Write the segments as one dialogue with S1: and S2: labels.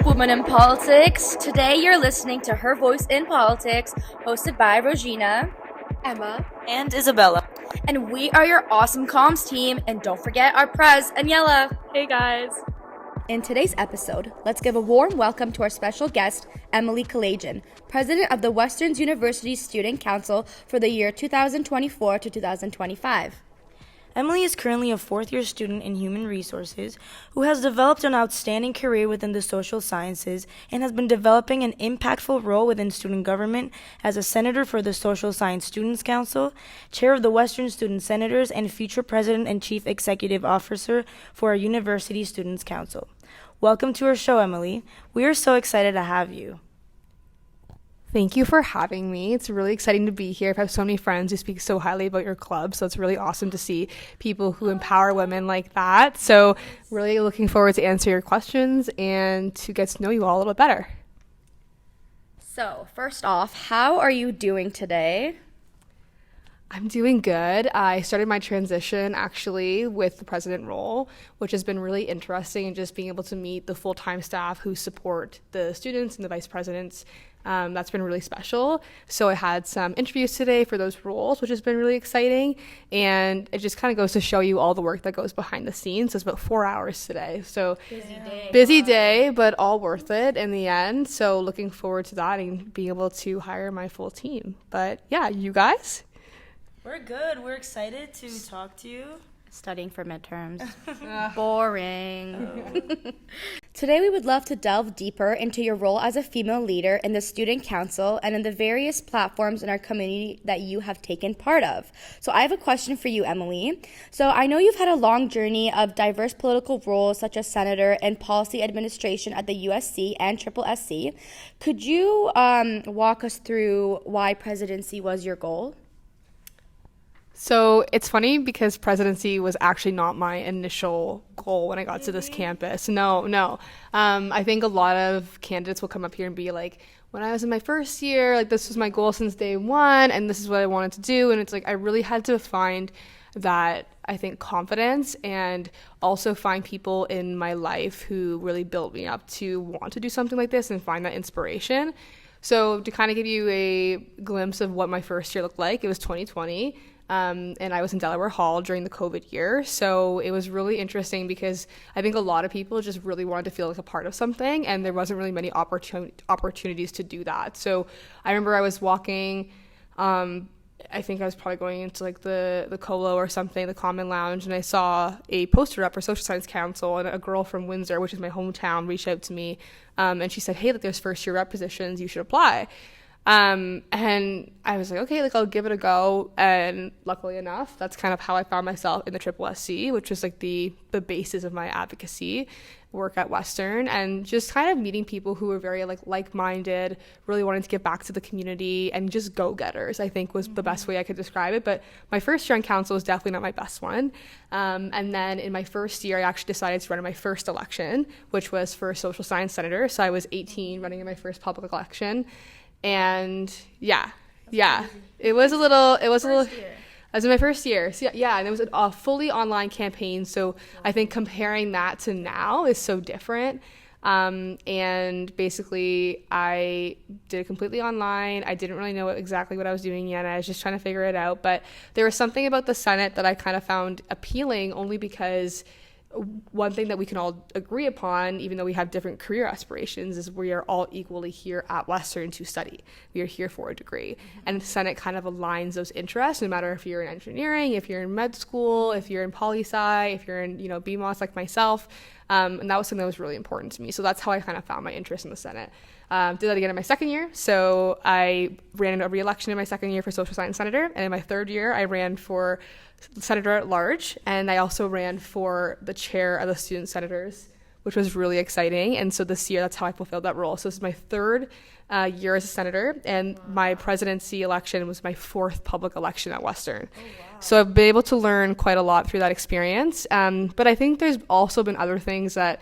S1: up, Women in Politics? Today you're listening to Her Voice in Politics, hosted by Regina,
S2: Emma,
S3: and Isabella.
S1: And we are your awesome comms team, and don't forget our prez, Aniela.
S2: Hey guys.
S1: In today's episode, let's give a warm welcome to our special guest, Emilie Kalaydjian, President of the Western University Student Council for the year 2024 to 2025.
S3: Emilie is currently a fourth-year student in Human Resources who has developed an outstanding career within the social sciences and has been developing an impactful role within student government as a senator for the Social Science Students Council, chair of the Western Student Senators, and future president and chief executive officer for our University Students Council. Welcome to our show, Emilie. We are so excited to have you.
S2: Thank you for having me. It's really exciting to be here. I have so many friends who speak so highly about your club, so it's really awesome to see people who empower women like that. So really looking forward to answer your questions and to get to know you all a little better.
S1: So first off, how are you doing today?
S2: I'm doing good. I started my transition actually with the president role, which has been really interesting, and just being able to meet the full-time staff who support the students and the vice presidents. That's been really special. So I had some interviews today for those roles, which has been really exciting. And it just kind of goes to show you all the work that goes behind the scenes. So it's about 4 hours today. So busy day, but all worth it in the end. So looking forward to that and being able to hire my full team. But yeah, you guys?
S3: We're good. We're excited to talk to you.
S1: Studying for midterms. Boring. Today we would love to delve deeper into your role as a female leader in the Student Council and in the various platforms in our community that you have taken part of. So I have a question for you, Emilie. So I know you've had a long journey of diverse political roles such as senator and policy administration at the USC and SSC. Could you walk us through why presidency was your goal?
S2: So it's funny because presidency was actually not my initial goal when I got to this campus. No. I think a lot of candidates will come up here and be like, when I was in my first year, like this was my goal since day one, and this is what I wanted to do. And it's like I really had to find that, I think, confidence, and also find people in my life who really built me up to want to do something like this and find that inspiration. So to kind of give you a glimpse of what my first year looked like, it was 2020. And I was in Delaware Hall during the COVID year. So it was really interesting because I think a lot of people just really wanted to feel like a part of something, and there wasn't really many opportunities to do that. So I remember I was walking, I think I was probably going into like the Colo or something, the Common Lounge, and I saw a poster up for Social Science Council, and a girl from Windsor, which is my hometown, reached out to me, and she said, hey, like there's first year rep positions, you should apply. And I was like, okay, like I'll give it a go. And luckily enough, that's kind of how I found myself in the SSC, which was like the basis of my advocacy work at Western, and just kind of meeting people who were very like-minded, really wanting to give back to the community, and just go-getters, I think was the best way I could describe it. But my first year on council was definitely not my best one. And then in my first year, I actually decided to run in my first election, which was for social science senator. So I was 18 running in my first public election. And yeah, it was a little, I was in my first year. So yeah, and it was a fully online campaign. So I think comparing that to now is so different. And basically I did it completely online. I didn't really know exactly what I was doing yet. I was just trying to figure it out. But there was something about the Senate that I kind of found appealing, only because one thing that we can all agree upon, even though we have different career aspirations, is we are all equally here at Western to study. We are here for a degree. Mm-hmm. And the Senate kind of aligns those interests, no matter if you're in engineering, if you're in med school, if you're in poli-sci, if you're in, BMOS like myself. And that was something that was really important to me. So that's how I kind of found my interest in the Senate. Did that again in my second year. So I ran a re-election in my second year for social science senator. And in my third year, I ran for senator at large. And I also ran for the chair of the student senators, which was really exciting. And so this year, that's how I fulfilled that role. So this is my third year as a senator. And my presidency election was my fourth public election at Western. Oh, wow. So I've been able to learn quite a lot through that experience. But I think there's also been other things that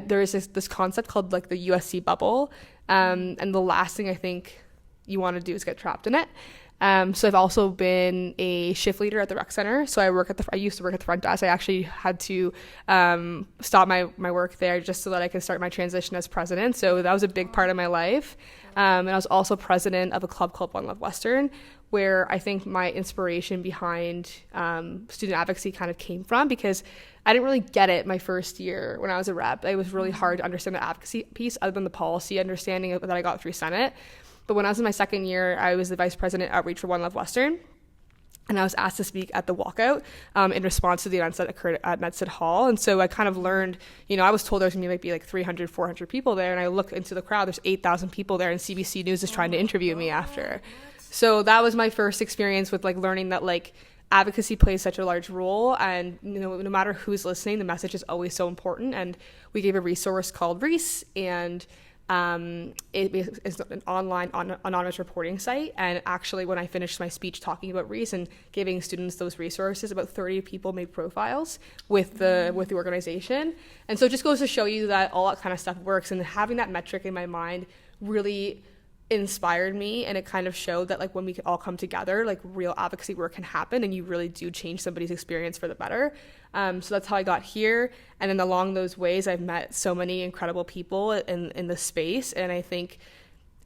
S2: there's this concept called like the USC bubble. And the last thing I think you want to do is get trapped in it. So I've also been a shift leader at the rec center. So I used to work at the front desk. I actually had to stop my work there just so that I could start my transition as president. So that was a big part of my life. And I was also president of a club called One Love Western, where I think my inspiration behind student advocacy kind of came from, because I didn't really get it my first year when I was a rep. It was really hard to understand the advocacy piece other than the policy understanding that I got through Senate. But when I was in my second year, I was the vice president outreach for One Love Western. And I was asked to speak at the walkout in response to the events that occurred at Medsid Hall. And so I kind of learned, I was told there was going to be like 300, 400 people there. And I look into the crowd, there's 8,000 people there, and CBC News is trying to interview me after. So that was my first experience with like learning that like advocacy plays such a large role, and no matter who's listening, the message is always so important. And we gave a resource called Reese, and it is an online anonymous reporting site. And actually, when I finished my speech talking about Reese and giving students those resources, about 30 people made profiles with the organization. And so it just goes to show you that all that kind of stuff works, and having that metric in my mind really inspired me, and it kind of showed that like when we could all come together, like real advocacy work can happen, and you really do change somebody's experience for the better. So that's how I got here, and then along those ways I've met so many incredible people in the space, and I think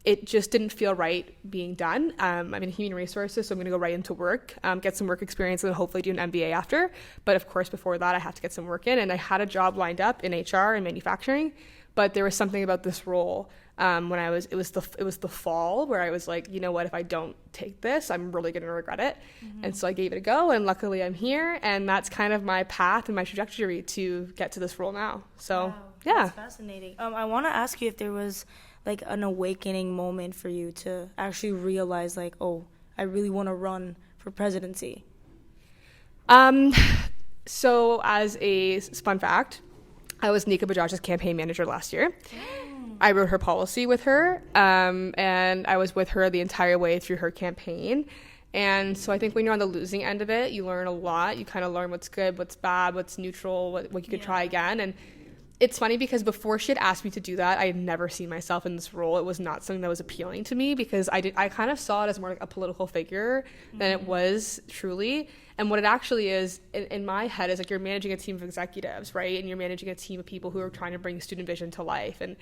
S2: it just didn't feel right being done. I'm in human resources, so I'm going to go right into work, get some work experience, and hopefully do an MBA after. But of course, before that, I have to get some work in, and I had a job lined up in HR and manufacturing, but there was something about this role when it was the fall where I was like, you know what, if I don't take this, I'm really going to regret it. And so I gave it a go, and luckily I'm here, and that's kind of my path and my trajectory to get to this role now. So
S3: wow,
S2: yeah.
S3: That's fascinating. I want to ask you if there was like an awakening moment for you to actually realize like, oh, I really want to run for presidency.
S2: So as a fun fact, I was Nika Bajaj's campaign manager last year. I wrote her policy with her, and I was with her the entire way through her campaign. And so I think when you're on the losing end of it, you learn a lot. You kind of learn what's good, what's bad, what's neutral, what you could try again. And it's funny because before she had asked me to do that, I had never seen myself in this role. It was not something that was appealing to me, because I kind of saw it as more like a political figure than it was truly. And what it actually is, in my head, is like you're managing a team of executives, right? And you're managing a team of people who are trying to bring student vision to life. And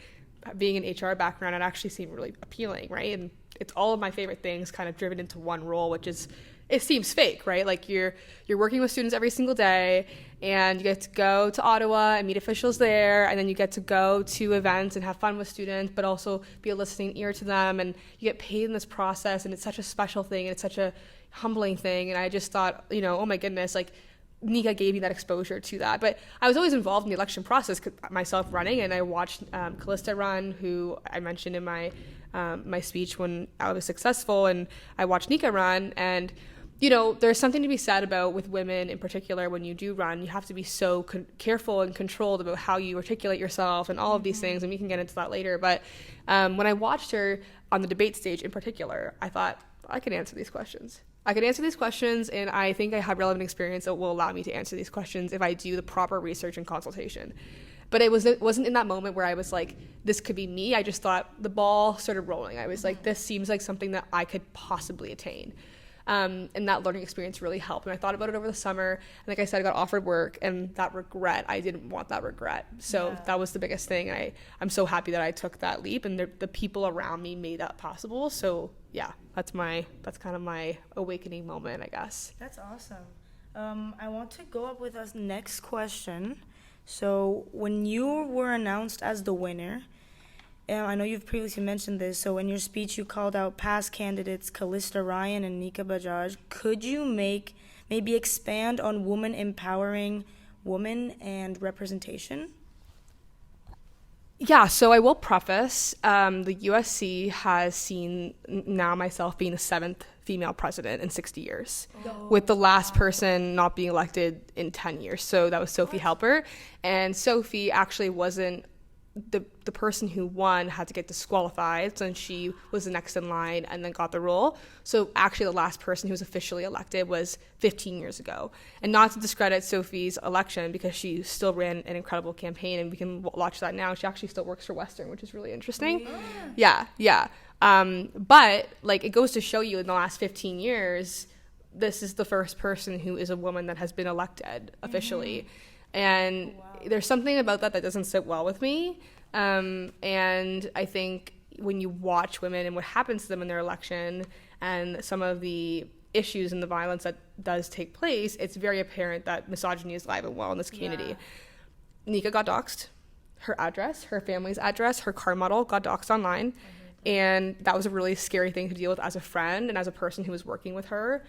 S2: being an HR background, it actually seemed really appealing, right? And it's all of my favorite things kind of driven into one role, which is, it seems fake, right? Like you're working with students every single day, and you get to go to Ottawa and meet officials there, and then you get to go to events and have fun with students, but also be a listening ear to them, and you get paid in this process, and it's such a special thing, and it's such a humbling thing. And I just thought, oh my goodness, like Nika gave me that exposure to that. But I was always involved in the election process myself running, and I watched Callista run, who I mentioned in my speech when I was successful, and I watched Nika run. And there's something to be said about, with women in particular, when you do run, you have to be so careful and controlled about how you articulate yourself and all of these things, and we can get into that later. But when I watched her on the debate stage in particular, I thought, I can answer these questions. And I think I have relevant experience that will allow me to answer these questions if I do the proper research and consultation. But it wasn't in that moment where I was like, this could be me. I just thought the ball started rolling. I was like, this seems like something that I could possibly attain. And that learning experience really helped. And I thought about it over the summer. And like I said, I got offered work, and that regret, I didn't want that regret. So that was the biggest thing. I'm so happy that I took that leap, and the people around me made that possible. So yeah, that's kind of my awakening moment, I guess.
S3: That's awesome. I want to go up with us next question. So when you were announced as the winner, I know you've previously mentioned this, so in your speech you called out past candidates Callista Ryan and Nika Bajaj. Could you maybe expand on women empowering women and representation?
S2: Yeah, so I will preface, the USC has seen now myself being the 7th female president in 60 years, with the last person not being elected in 10 years. So that was Sophie Halpert, and Sophie actually wasn't the person who won, had to get disqualified, and she was the next in line and then got the role. So actually the last person who was officially elected was 15 years ago. And not to discredit Sophie's election, because she still ran an incredible campaign, and we can watch that now. She actually still works for Western, which is really interesting. Yeah. But like, it goes to show you in the last 15 years, this is the first person who is a woman that has been elected officially. And there's something about that doesn't sit well with me. And I think when you watch women and what happens to them in their election and some of the issues and the violence that does take place, it's very apparent that misogyny is alive and well in this community. Nika got doxxed. Her address, her family's address, her car model got doxxed online. And that was a really scary thing to deal with as a friend and as a person who was working with her.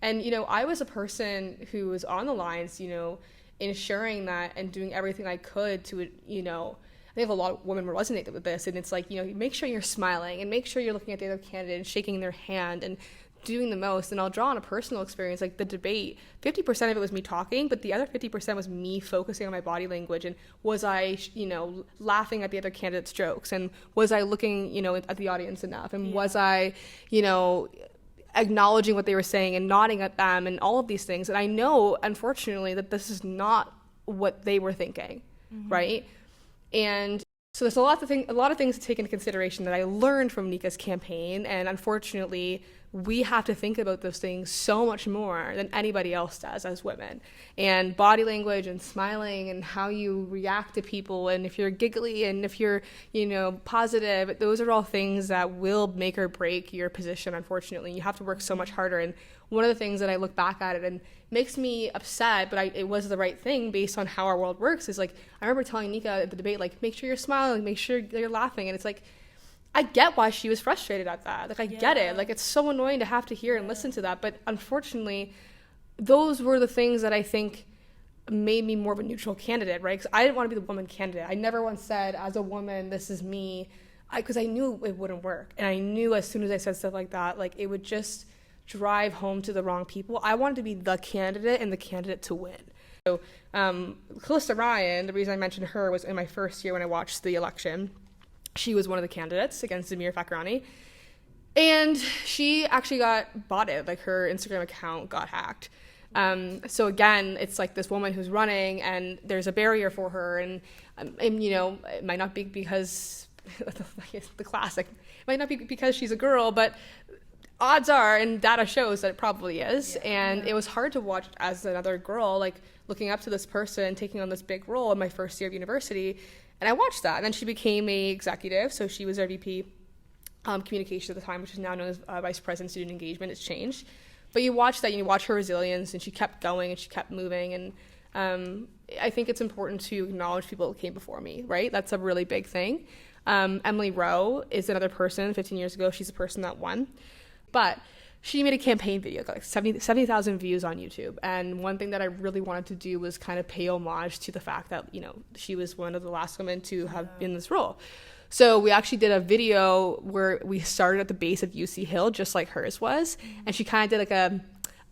S2: And, you know, I was a person who was on the lines, you know, ensuring that and doing everything I could to, you know, I think a lot of women resonate with this. And it's like, you know, make sure you're smiling and make sure you're looking at the other candidate and shaking their hand and doing the most. And I'll draw on a personal experience, like the debate, 50% of it was me talking, but the other 50% was me focusing on my body language. And was I, you know, laughing at the other candidate's jokes? And was I looking, you know, at the audience enough? And was I, you know, acknowledging what they were saying and nodding at them and all of these things? And I know, unfortunately, that this is not what they were thinking, right? And so there's a lot of things to take into consideration that I learned from Nika's campaign, and unfortunately, we have to think about those things so much more than anybody else does as women. And body language and smiling and how you react to people, and if you're giggly and if you're, you know, positive, those are all things that will make or break your position, unfortunately. You have to work so much harder. And one of the things that I look back at it and makes me upset, but it was the right thing based on how our world works, is like, I remember telling Nika at the debate, like, make sure you're smiling, make sure you're laughing. And it's like, I get why she was frustrated at that. Like, I get it. Like, it's so annoying to have to hear and listen to that. But unfortunately, those were the things that I think made me more of a neutral candidate, right? Because I didn't want to be the woman candidate. I never once said, as a woman, this is me. Because I knew it wouldn't work. And I knew as soon as I said stuff like that, like, it would just drive home to the wrong people. I wanted to be the candidate and the candidate to win. So Calista Ryan, the reason I mentioned her was in my first year when I watched the election. She was one of the candidates against Zamir Fakhrani. And she actually got botted, like her Instagram account got hacked. So again, it's like this woman who's running and there's a barrier for her. And you know, it might not be because, the classic, it might not be because she's a girl, but odds are, and data shows that it probably is. And it was hard to watch as another girl, like looking up to this person, taking on this big role in my first year of university. And I watched that. And then she became a executive. So she was our VP communication at the time, which is now known as Vice President Student Engagement. It's changed. But you watch that and you watch her resilience, and she kept going and she kept moving. And I think it's important to acknowledge people that came before me, right? That's a really big thing. Emily Rowe is another person. 15 years ago, she's the person that won. But she made a campaign video, got like 70,000 views on YouTube. And one thing that I really wanted to do was kind of pay homage to the fact that, you know, she was one of the last women to have been in this role. So we actually did a video where we started at the base of UC Hill, just like hers was. And she kind of did like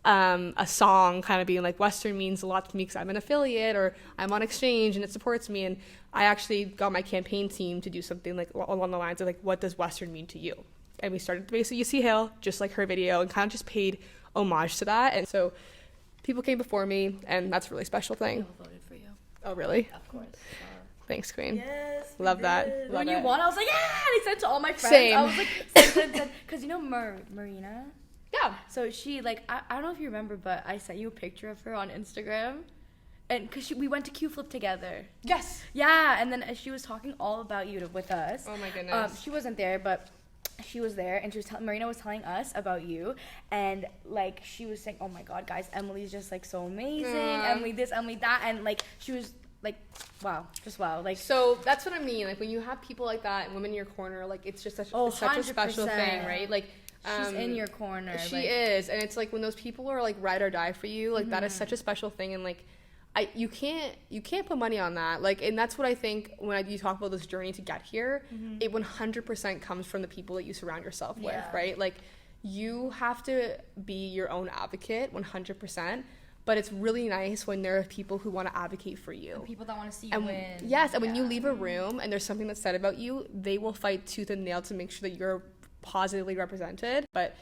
S2: a song kind of being like, Western means a lot to me because I'm an affiliate or I'm on exchange and it supports me. And I actually got my campaign team to do something like along the lines of like, what does Western mean to you? And we started at the base of UC Hill, just like her video, and kind of just paid homage to that. And so people came before me, and that's a really special thing.
S4: I voted for you.
S2: Oh, really?
S4: Of course.
S2: Thanks, Queen.
S3: Yes.
S2: Love that. Love
S4: When
S2: it.
S4: you won, I was like, yeah! And I sent to all my friends.
S2: Same.
S4: I was like, send. Because you know Marina?
S2: Yeah.
S4: So she, like, I don't know if you remember, but I sent you a picture of her on Instagram. And because we went to Q Flip together.
S2: Yes.
S4: Yeah, and then she was talking all about you with us.
S2: Oh, my goodness.
S4: She wasn't there, but she was there, and she was Marina was telling us about you, and like she was saying, oh my god, guys, Emily's just like so amazing. Emily this, Emily that, and like she was like, wow, just wow. Like,
S2: so that's what I mean. Like when you have people like that and women in your corner, like it's just such a special thing, right? Like
S4: she's in your corner.
S2: She
S4: like,
S2: is, and it's like when those people are like ride or die for you, like that is such a special thing, and like you can't put money on that. Like, and that's what I think when you talk about this journey to get here, it 100% comes from the people that you surround yourself with, right? Like, you have to be your own advocate 100%, but it's really nice when there are people who want to advocate for you.
S4: and people that want to see you win.
S2: Yes, and when you leave a room and there's something that's said about you, they will fight tooth and nail to make sure that you're positively represented. But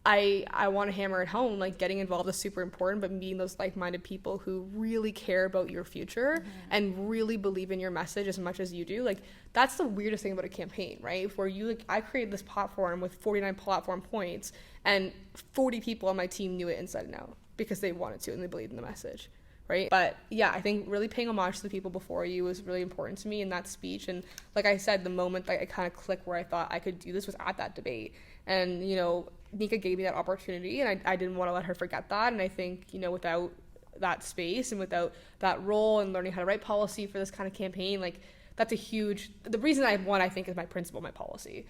S2: I want to hammer it home, like getting involved is super important, but meeting those like-minded people who really care about your future and really believe in your message as much as you do, like that's the weirdest thing about a campaign, right? Where you, like, I created this platform with 49 platform points and 40 people on my team knew it inside and out because they wanted to and they believed in the message, right? But yeah, I think really paying homage to the people before you was really important to me in that speech. And like I said, the moment that I kind of clicked where I thought I could do this was at that debate. And, you know, Nika gave me that opportunity and I didn't want to let her forget that. And I think, you know, without that space and without that role and learning how to write policy for this kind of campaign, like that's a huge, the reason I won, I think, is my principle, my policy,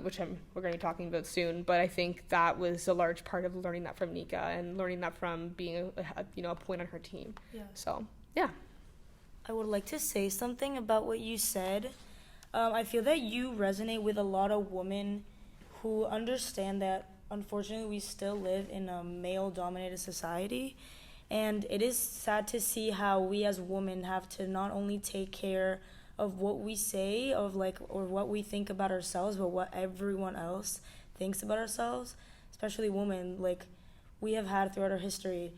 S2: which we're going to be talking about soon. But I think that was a large part of learning that from Nika and learning that from being a point on her team. Yeah. So, yeah.
S3: I would like to say something about what you said. I feel that you resonate with a lot of women who understand that, unfortunately, we still live in a male-dominated society. And it is sad to see how we as women have to not only take care of what we say, or what we think about ourselves, but what everyone else thinks about ourselves, especially women. Like, we have had throughout our history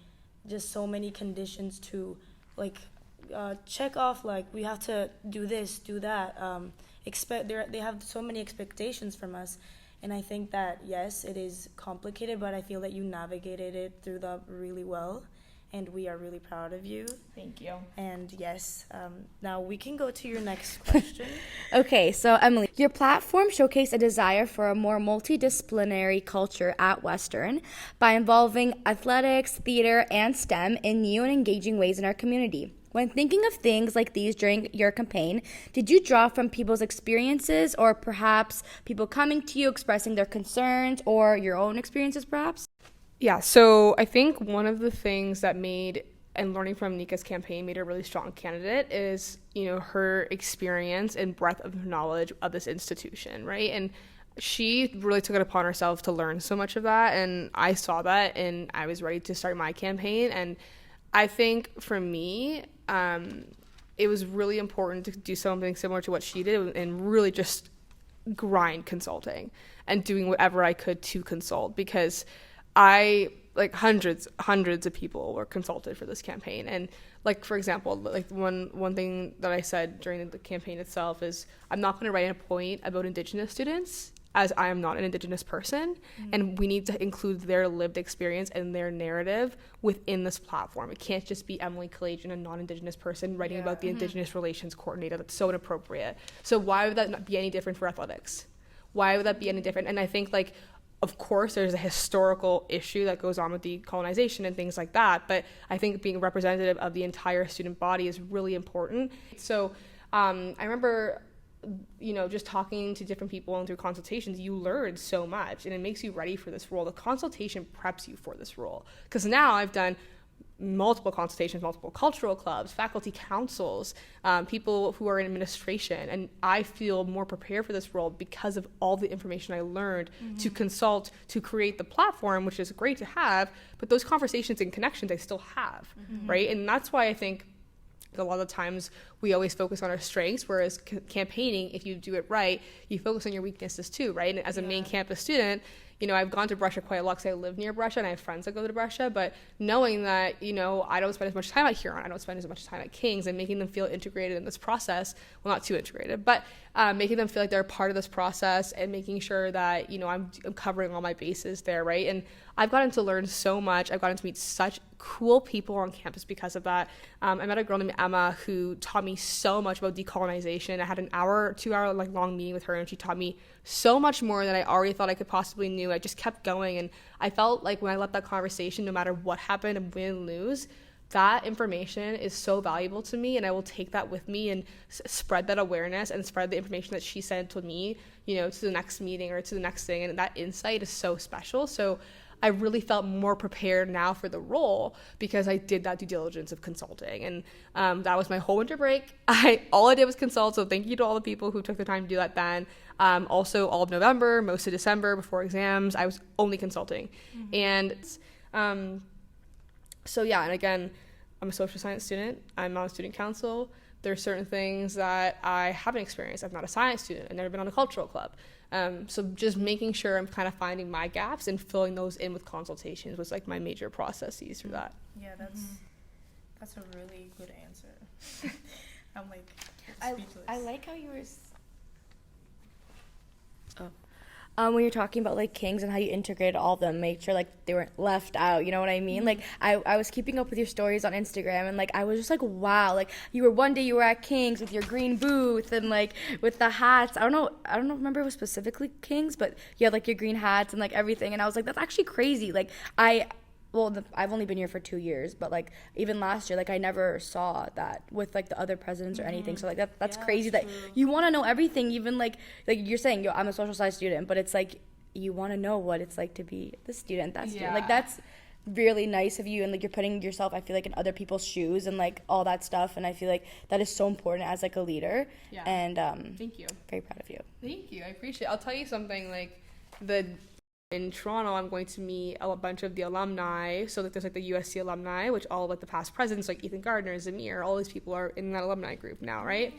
S3: just so many conditions to, like, check off, like, we have to do this, do that. They have so many expectations from us. And I think that, yes, it is complicated, but I feel that you navigated it through that really well. And we are really proud of you.
S2: Thank you.
S3: And yes, now we can go to your next question.
S1: Okay, so Emilie, your platform showcased a desire for a more multidisciplinary culture at Western by involving athletics, theater, and STEM in new and engaging ways in our community. When thinking of things like these during your campaign, did you draw from people's experiences or perhaps people coming to you expressing their concerns or your own experiences perhaps?
S2: Yeah, so I think one of the things that made, and learning from Nika's campaign made her a really strong candidate is, you know, her experience and breadth of knowledge of this institution, right? And she really took it upon herself to learn so much of that, and I saw that, and I was ready to start my campaign. And I think for me, it was really important to do something similar to what she did and really just grind consulting and doing whatever I could to consult, because hundreds of people were consulted for this campaign. And like, for example, like one thing that I said during the campaign itself is I'm not going to write a point about Indigenous students, as I am not an Indigenous person, and we need to include their lived experience and their narrative within this platform. It can't just be Emilie Kalaydjian, a non-Indigenous person, writing about the Indigenous Relations Coordinator. That's so inappropriate. So why would that not be any different for athletics? Why would that be any different? And I think, like, of course, there's a historical issue that goes on with decolonization and things like that, but I think being representative of the entire student body is really important. So I remember, you know, just talking to different people and through consultations, you learn so much and it makes you ready for this role. The consultation preps you for this role, because now I've done multiple consultations, multiple cultural clubs, faculty councils, people who are in administration, and I feel more prepared for this role because of all the information I learned to consult, to create the platform, which is great to have, but those conversations and connections I still have, right? And that's why I think a lot of times we always focus on our strengths, whereas campaigning, if you do it right, you focus on your weaknesses too, right? And as a main campus student, you know, I've gone to Brescia quite a lot because I live near Brescia and I have friends that go to Brescia, but knowing that, you know, I don't spend as much time at Huron, I don't spend as much time at King's, and making them feel integrated in this process, well, not too integrated, but making them feel like they're a part of this process and making sure that, you know, I'm covering all my bases there, right? And I've gotten to learn so much. I've gotten to meet such cool people on campus because of that. I met a girl named Emma who taught me so much about decolonization. I had an 2-hour like long meeting with her, and she taught me so much more than I already thought I could possibly knew. I just kept going, and I felt like when I left that conversation, no matter what happened and win and lose, that information is so valuable to me, and I will take that with me and spread that awareness and spread the information that she sent to me, you know, to the next meeting or to the next thing. And that insight is so special. So I really felt more prepared now for the role because I did that due diligence of consulting. And that was my whole winter break. All I did was consult. So thank you to all the people who took the time to do that then. Also all of November, most of December before exams, I was only consulting. And so yeah, and again, I'm a social science student. I'm on student council, There's certain things that I haven't experienced. I'm not a science student. I've never been on a cultural club. So just making sure I'm kind of finding my gaps and filling those in with consultations was like my major processes for that.
S5: Yeah, that's a really good answer. I'm like speechless.
S4: I like how you were. When you're talking about like kings and how you integrated all of them, make sure like they weren't left out, you know what I mean? Like I was keeping up with your stories on Instagram, and like I was just like, wow, like one day you were at King's with your green booth and like with the hats. I don't know remember it was specifically King's, but you had like your green hats and like everything, and I was like, that's actually crazy. Like I've only been here for 2 years, but like even last year, like I never saw that with like the other presidents or anything. So like that's crazy that you want to know everything, even like you're saying, I'm a social science student, but it's like you want to know what it's like to be the student, that student. Like that's really nice of you, and like you're putting yourself, I feel like, in other people's shoes and like all that stuff, and I feel like that is so important as like a leader. And
S2: thank you.
S4: Very proud of you.
S2: Thank you. I appreciate it. I'll tell you something, like in Toronto, I'm going to meet a bunch of the alumni. So like there's like the USC alumni, which all of like the past presidents, like Ethan Gardner, Zamir, all these people are in that alumni group now, right?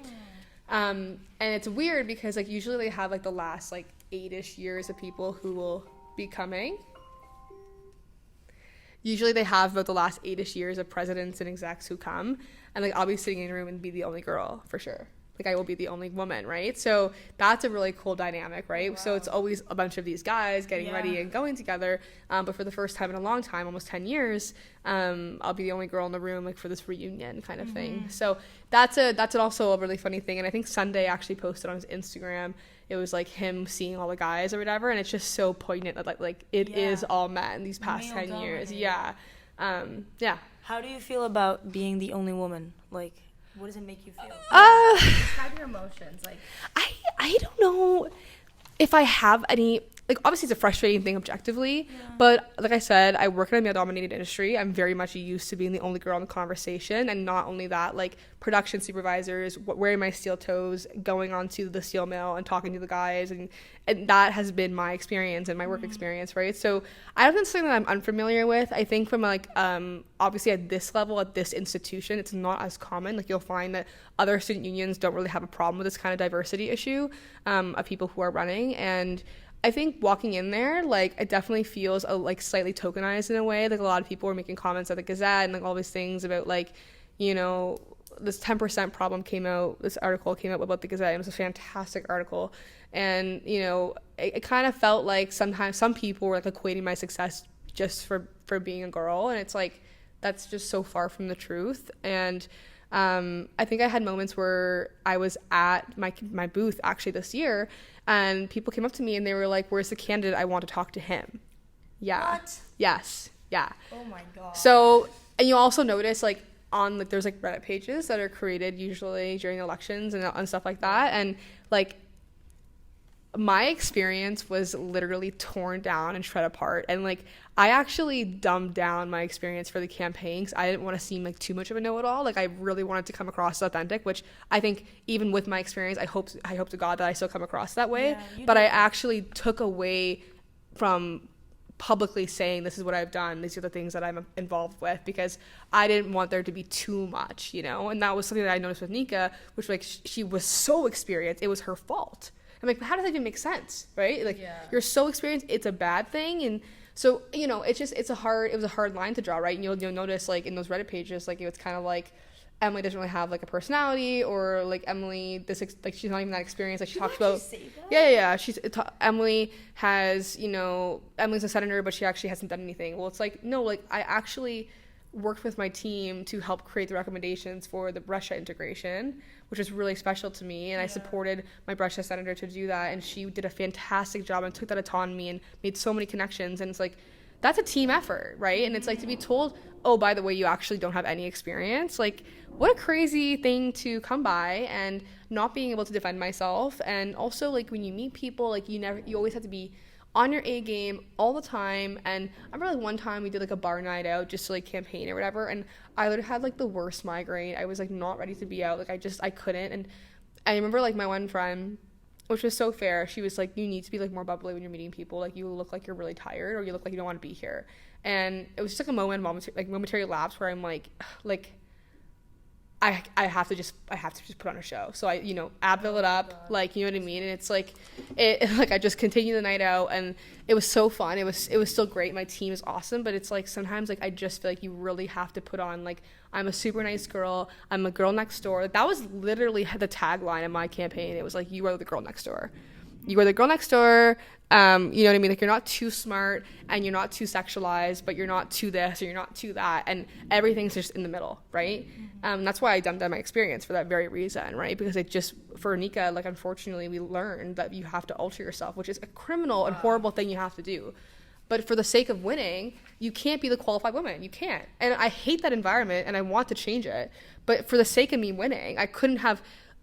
S2: And it's weird because like usually they have like the last like 8-ish years of people who will be coming. Usually they have about the last 8-ish years of presidents and execs who come, and like I'll be sitting in a room and be the only girl for sure. Like I will be the only woman, right? So that's a really cool dynamic, right? Wow. So it's always a bunch of these guys getting ready and going together. But for the first time in a long time, almost 10 years, I'll be the only girl in the room, like for this reunion kind of thing. So that's also a really funny thing. And I think Sunday actually posted on his Instagram. It was like him seeing all the guys or whatever, and it's just so poignant that like it is all men these past 10 years. Yeah.
S3: How do you feel about being the only woman? Like, what does it make you feel?
S4: Describe your emotions. Like
S2: I don't know if I have any, like obviously it's a frustrating thing objectively, but like I said, I work in a male-dominated industry. I'm very much used to being the only girl in the conversation, and not only that, like production supervisors wearing my steel toes, going onto the steel mill and talking to the guys, and that has been my experience and my work experience, right? So I don't think it's something that I'm unfamiliar with. I think from like obviously at this level, at this institution, it's not as common. Like you'll find that other student unions don't really have a problem with this kind of diversity issue of people who are running. And I think walking in there, like it definitely feels like slightly tokenized in a way. Like a lot of people were making comments at the Gazette and like all these things about like, you know, this 10% problem came out, this article came out about the Gazette. It was a fantastic article. And, you know, it kind of felt like sometimes some people were like equating my success just for being a girl. And it's like, that's just so far from the truth. And I think I had moments where I was at my booth actually this year, and people came up to me and they were like, where's the candidate? I want to talk to him. Yeah.
S3: What?
S2: Yes. Yeah.
S3: Oh my God.
S2: So, and you also notice like on like there's like Reddit pages that are created usually during elections and stuff like that, and like my experience was literally torn down and shred apart, and like I actually dumbed down my experience for the campaign because I didn't want to seem like too much of a know-it-all. Like I really wanted to come across as authentic, which I think even with my experience, I hope to God that I still come across that way. But I actually took away from publicly saying this is what I've done, these are the things that I'm involved with, because I didn't want there to be too much, you know. And that was something that I noticed with Nika, which like she was so experienced, it was her fault. I'm like, how does that even make sense, right? Like you're so experienced, it's a bad thing. And so, you know, it was a hard line to draw, right? And you'll notice like in those Reddit pages, like it's kind of like Emily doesn't really have like a personality, or like Emily like she's not even that experienced. Like she talks about Emily has, you know, Emily's a senator, but she actually hasn't done anything. Well, it's like, no, like I actually worked with my team to help create the recommendations for the Brescia integration, which is really special to me, and I supported my Brescia senator to do that, and she did a fantastic job and took that autonomy and made so many connections. And it's like, that's a team effort, right? And it's like to be told, oh, by the way, you actually don't have any experience, like what a crazy thing to come by, and not being able to defend myself. And also like when you meet people, like you always have to be on your A game all the time. And I remember like one time we did like a bar night out just to like campaign or whatever, and I literally had like the worst migraine. I was like not ready to be out, like I couldn't. And I remember like my one friend, which was so fair, she was like, you need to be like more bubbly when you're meeting people, like you look like you're really tired, or you look like you don't want to be here. And it was just like a momentary lapse where I'm like I have to just put on a show. So I, Advil it up, like, you know what I mean? And it's like, I just continue the night out, and it was so fun. It was still great. My team is awesome, but it's like, sometimes, like, I just feel like you really have to put on, like, I'm a super nice girl. I'm a girl next door. Like, that was literally the tagline of my campaign. It was like, you are the girl next door. You are the girl next door. You know what I mean? Like, you're not too smart, and you're not too sexualized, but you're not too this, or you're not too that, and everything's just in the middle, right? That's why I dumped out my experience for that very reason, right? Because it just, for Nika, like, unfortunately, we learned that you have to alter yourself, which is a criminal and horrible thing you have to do. But for the sake of winning, you can't be the qualified woman. You can't. And I hate that environment, and I want to change it. But for the sake of me winning,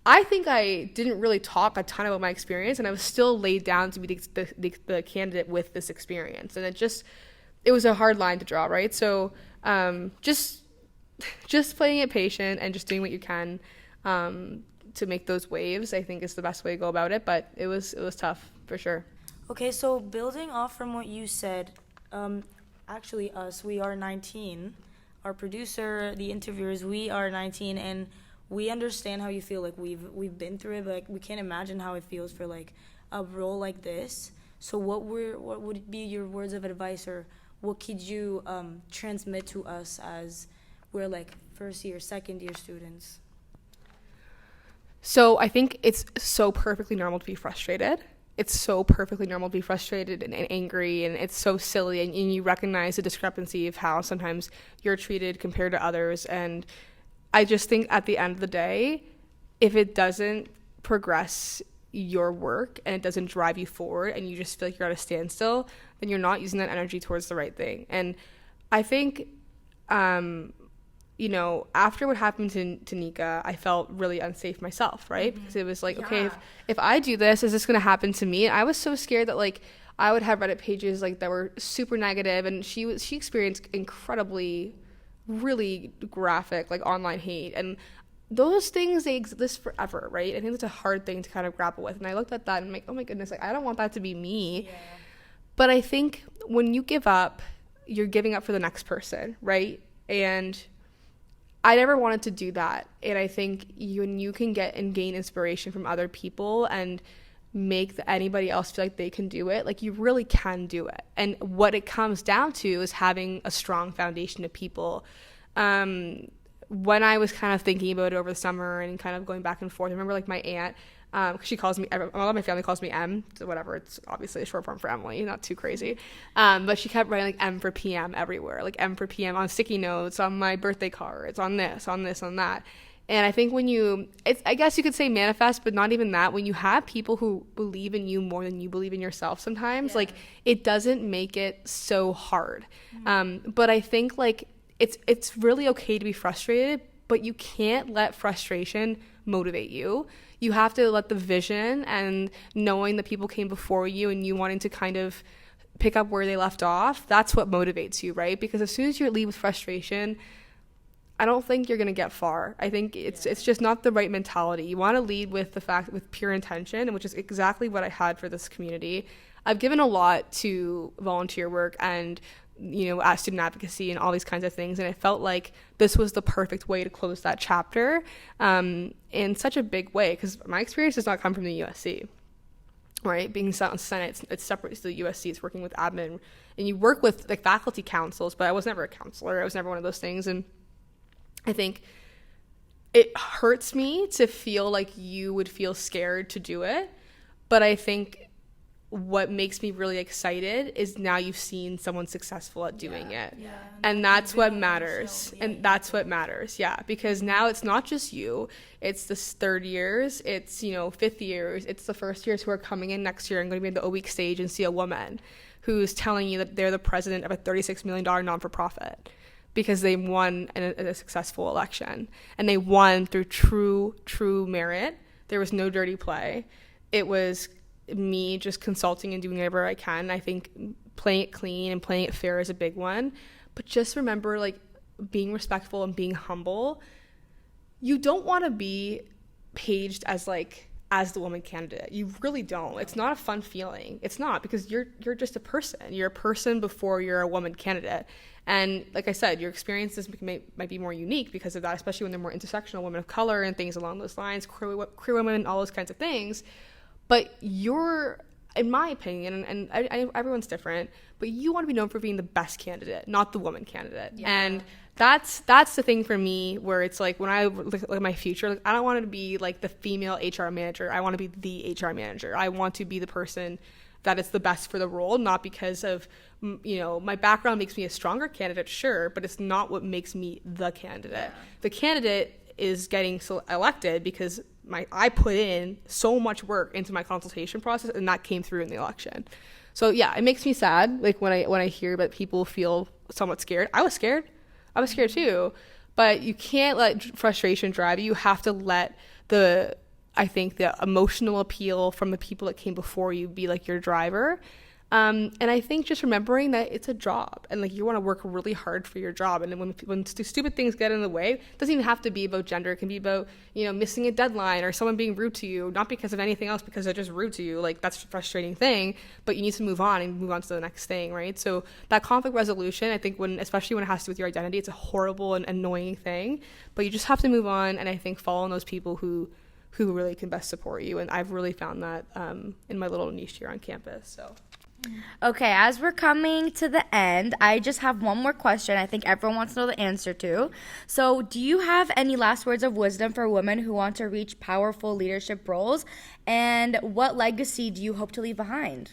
S2: I think I didn't really talk a ton about my experience, and I was still laid down to be the candidate with this experience. And it was a hard line to draw, right? So just playing it patient and just doing what you can to make those waves, I think, is the best way to go about it. But it was tough, for sure.
S3: Okay, so building off from what you said, actually we are 19. Our producer, the interviewers, we are 19, and we understand how you feel. Like, we've been through it, but, like, we can't imagine how it feels for, like, a role like this. So what would be your words of advice, or what could you transmit to us as we're, like, first year, second year students?
S2: So I think it's so perfectly normal to be frustrated. It's so perfectly normal to be frustrated and angry, and it's so silly, and you recognize the discrepancy of how sometimes you're treated compared to others. And I just think at the end of the day, if it doesn't progress your work and it doesn't drive you forward, and you just feel like you're at a standstill, then you're not using that energy towards the right thing. And I think, after what happened to Nika, I felt really unsafe myself, right? Because it was like, okay, if I do this, is this going to happen to me? And I was so scared that, like, I would have Reddit pages, like, that were super negative, and she experienced incredibly, really graphic, like, online hate, and those things, they exist forever, right? I think that's a hard thing to kind of grapple with. And I looked at that and I'm like, oh my goodness, like, I don't want that to be me. Yeah. But I think when you give up, you're giving up for the next person, right? And I never wanted to do that. And I think when you can get and gain inspiration from other people and make anybody else feel like they can do it, like, you really can do it. And what it comes down to is having a strong foundation of people. When I was kind of thinking about it over the summer and kind of going back and forth, I remember, like, my aunt, she calls me, a lot of my family calls me M, so whatever, it's obviously a short form for Emily, not too crazy. But she kept writing, like, M for PM everywhere, like M for PM on sticky notes, on my birthday cards, on this, on that. And I think I guess you could say manifest, but not even that. When you have people who believe in you more than you believe in yourself sometimes, like, it doesn't make it so hard. But I think, like, it's really okay to be frustrated, but you can't let frustration motivate you. You have to let the vision and knowing that people came before you and you wanting to kind of pick up where they left off, that's what motivates you, right? Because as soon as you leave with frustration, I don't think you're going to get far. I think it's just not the right mentality. You want to lead with with pure intention, which is exactly what I had for this community. I've given a lot to volunteer work and, student advocacy and all these kinds of things. And it felt like this was the perfect way to close that chapter in such a big way, because my experience does not come from the USC, right? Being sat on Senate, it's separate to the USC. It's working with admin, and you work with, like, faculty councils, but I was never a counselor. I was never one of those things. And I think it hurts me to feel like you would feel scared to do it. But I think what makes me really excited is now you've seen someone successful at doing it. Yeah. And that's what matters. And that's what matters. Yeah. Because now it's not just you. It's the third years. It's, fifth years. It's the first years who are coming in next year and going to be in the O-Week stage and see a woman who's telling you that they're the president of a $36 million non-for-profit because they won a successful election. And they won through true merit. There was no dirty play. It was me just consulting and doing whatever I can. I think playing it clean and playing it fair is a big one. But just remember, like, being respectful and being humble. You don't want to be paged as, like, as the woman candidate. You really don't. It's not a fun feeling. It's not, because you're just a person. You're a person before you're a woman candidate. And like I said, your experiences might be more unique because of that, especially when they're more intersectional, women of color and things along those lines, queer women, all those kinds of things. But you're, in my opinion, and everyone's different, but you want to be known for being the best candidate, not the woman candidate. Yeah. And that's the thing for me, where it's like, when I look at my future, like, I don't want to be like the female HR manager. I want to be the HR manager. I want to be the person that is the best for the role, not because of, my background makes me a stronger candidate, sure, but it's not what makes me the candidate. Yeah. The candidate is getting elected because I put in so much work into my consultation process, and that came through in the election. So yeah, it makes me sad, like when I hear that people feel somewhat scared. I was scared too, but you can't let frustration drive you. You have to let the emotional appeal from the people that came before you be like your driver. And I think just remembering that it's a job, and like you want to work really hard for your job. And then when stupid things get in the way, it doesn't even have to be about gender. It can be about, missing a deadline or someone being rude to you, not because of anything else, because they're just rude to you. Like, that's a frustrating thing, but you need to move on to the next thing, right? So that conflict resolution, I think especially when it has to do with your identity, it's a horrible and annoying thing, but you just have to move on. And I think follow those people who really can best support you. And I've really found that in my little niche here on campus, so.
S1: Okay, as we're coming to the end, I just have one more question I think everyone wants to know the answer to. So, do you have any last words of wisdom for women who want to reach powerful leadership roles? And what legacy do you hope to leave behind?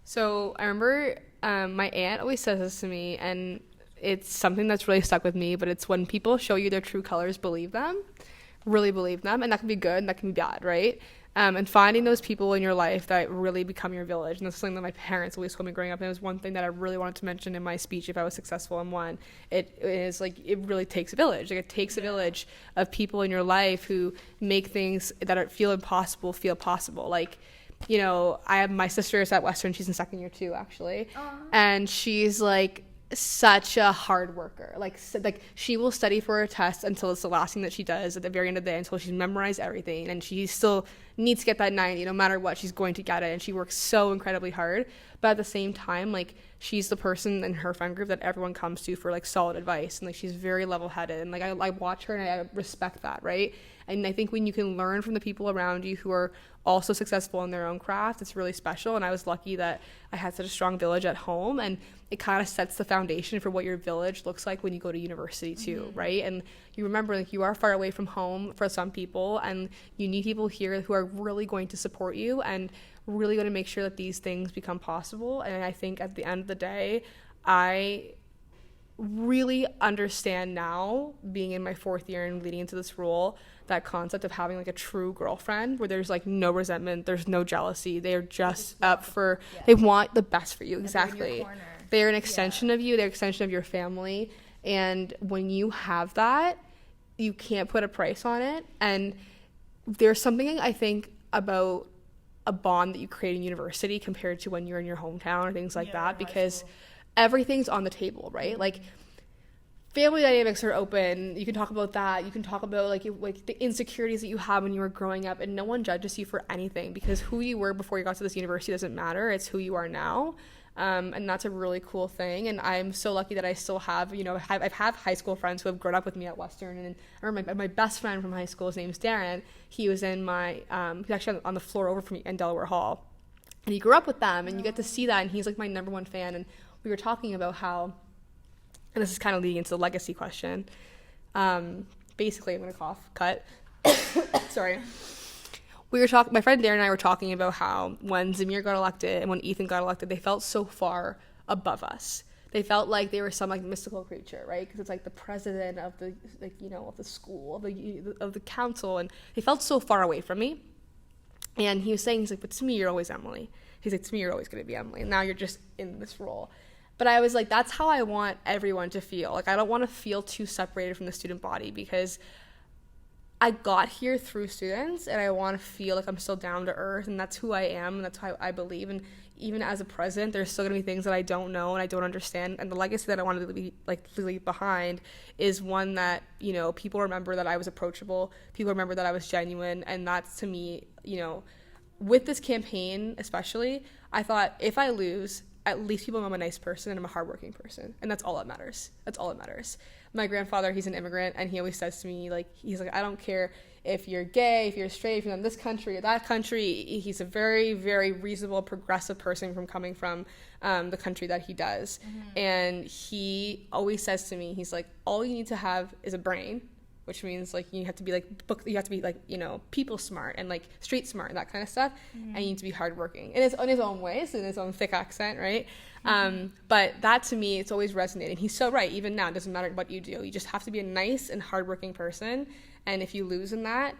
S2: So, I remember my aunt always says this to me, and it's something that's really stuck with me, but it's when people show you their true colors, believe them. Really believe them. And that can be good and that can be bad, right? And finding those people in your life that really become your village. And that's something that my parents always told me growing up. And it was one thing that I really wanted to mention in my speech if I was successful in one. It is like, it really takes a village. Like, it takes a village of people in your life who make things that feel impossible feel possible. Like, I have my sister is at Western. She's in second year too, actually. Aww. And she's like such a hard worker. Like she will study for a test until it's the last thing that she does at the very end of the day, until she's memorized everything, and she still needs to get that 90 no matter what. She's going to get it, and she works so incredibly hard. But at the same time, like, she's the person in her friend group that everyone comes to for like solid advice, and like she's very level-headed, and like I watch her and I respect that, right? And I think when you can learn from the people around you who are also successful in their own craft, it's really special. And I was lucky that I had such a strong village at home, and it kind of sets the foundation for what your village looks like when you go to university too, mm-hmm. right? And you remember, like, you are far away from home for some people, and you need people here who are really going to support you and really going to make sure that these things become possible. And I think at the end of the day, I really understand now, being in my fourth year and leading into this role, that concept of having like a true girlfriend where there's like no resentment, there's no jealousy. They're just up for, they want the best for you. Exactly. They're an extension of you. They're an extension of your family. And when you have that, you can't put a price on it. And there's something I think about a bond that you create in university compared to when you're in your hometown or things like that, because everything's on the table, right? Mm-hmm. Like, family dynamics are open. You can talk about that. You can talk about like the insecurities that you have when you were growing up, and no one judges you for anything, because who you were before you got to this university doesn't matter. It's who you are now. And that's a really cool thing. And I'm so lucky that I still have, I've had high school friends who have grown up with me at Western. And I remember my best friend from high school, his name's Darren. He was in he's actually on the floor over from me in Delaware Hall. And he grew up with them, and you get to see that. And he's like my number one fan. And we were talking about how, and this is kind of leading into the legacy question. Basically, I'm going to cough, cut. Sorry. My friend Darren and I were talking about how when Zamir got elected and when Ethan got elected, they felt so far above us. They felt like they were some like mystical creature, right? Because it's like the president of the, of the school, of the council, and they felt so far away from me. And he was saying, he's like, but to me, you're always Emily. He's like, to me, you're always going to be Emily. And now you're just in this role. But I was like, that's how I want everyone to feel. Like, I don't want to feel too separated from the student body, because I got here through students, and I want to feel like I'm still down to earth, and that's who I am, and that's how I believe. And even as a president, there's still going to be things that I don't know and I don't understand. And the legacy that I wanted to leave behind is one that, you know, people remember that I was approachable, people remember that I was genuine, and that's, to me, you know, with this campaign especially, I thought if I lose, at least people know I'm a nice person and I'm a hardworking person, and that's all that matters. That's all that matters. My grandfather, he's an immigrant, and he always says to me, like, he's like, I don't care if you're gay, if you're straight, if you're in this country or that country. He's a very, very reasonable, progressive person from coming from the country that he does. And he always says to me, he's like, all you need to have is a brain, which means like you have to be like you know, people smart and like street smart and that kind of stuff, and you need to be hardworking in his own ways, in his own thick accent, right? But that, to me, it's always resonating. He's so right. Even now, it doesn't matter what you do, you just have to be a nice and hardworking person, and if you lose in that,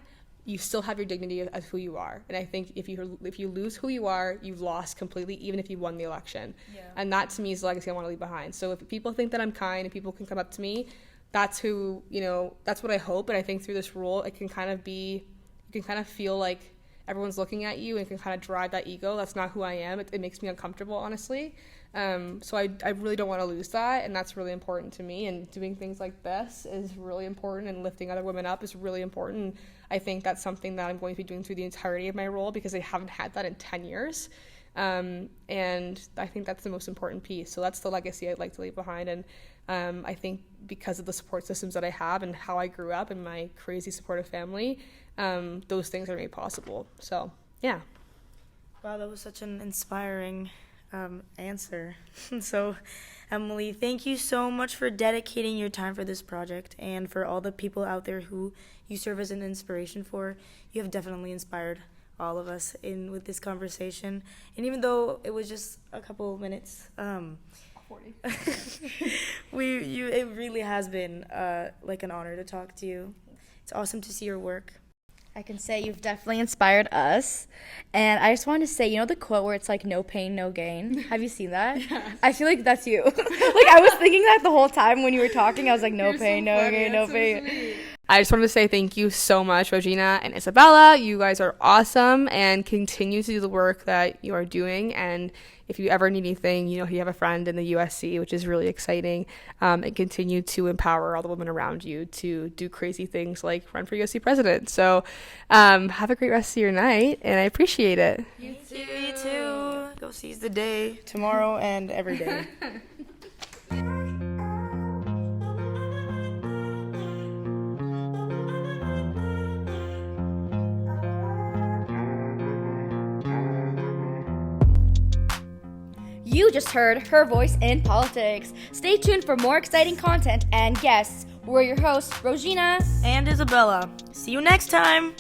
S2: you still have your dignity as who you are. And I think if you lose who you are, you've lost completely, even if you won the election. And that, to me, is the legacy I want to leave behind. So if people think that I'm kind and people can come up to me, that's who, you know, that's what I hope. And I think through this role, it can kind of be, you can kind of feel like everyone's looking at you and can kind of drive that ego. That's not who I am. It makes me uncomfortable, honestly. So I really don't want to lose that, and that's really important to me. And doing things like this is really important, and lifting other women up is really important. I think that's something that I'm going to be doing through the entirety of my role, because I haven't had that in 10 years. And I think that's the most important piece. So that's the legacy I'd like to leave behind. And I think because of the support systems that I have and how I grew up and my crazy supportive family, those things are made possible. So, yeah.
S3: Wow, that was such an inspiring answer. So, Emilie, thank you so much for dedicating your time for this project, and for all the people out there who you serve as an inspiration for. You have definitely inspired all of us with this conversation. And even though it was just a couple of minutes,
S2: 40.
S3: It really has been like an honor to talk to you. It's awesome to see your work.
S4: I can say you've definitely inspired us. And I just wanted to say, you know the quote where it's like, no pain, no gain? Have you seen that?
S2: Yes.
S4: I feel like that's you. Like, I was thinking that the whole time when you were talking. I was like, no
S2: You're
S4: pain,
S2: so
S4: no
S2: funny.
S4: gain,
S2: That's
S4: no
S2: so
S4: pain.
S2: sweet. I just wanted to say thank you so much, Regina and Isabella. You guys are awesome, and continue to do the work that you are doing. And if you ever need anything, you know, you have a friend in the USC, which is really exciting, and continue to empower all the women around you to do crazy things like run for USC President. So have a great rest of your night, and I appreciate it.
S3: You too. Go seize the day tomorrow and every day.
S4: You just heard her voice in politics. Stay tuned for more exciting content and guests. We're your hosts, Rosina
S3: And Isabella. See you next time.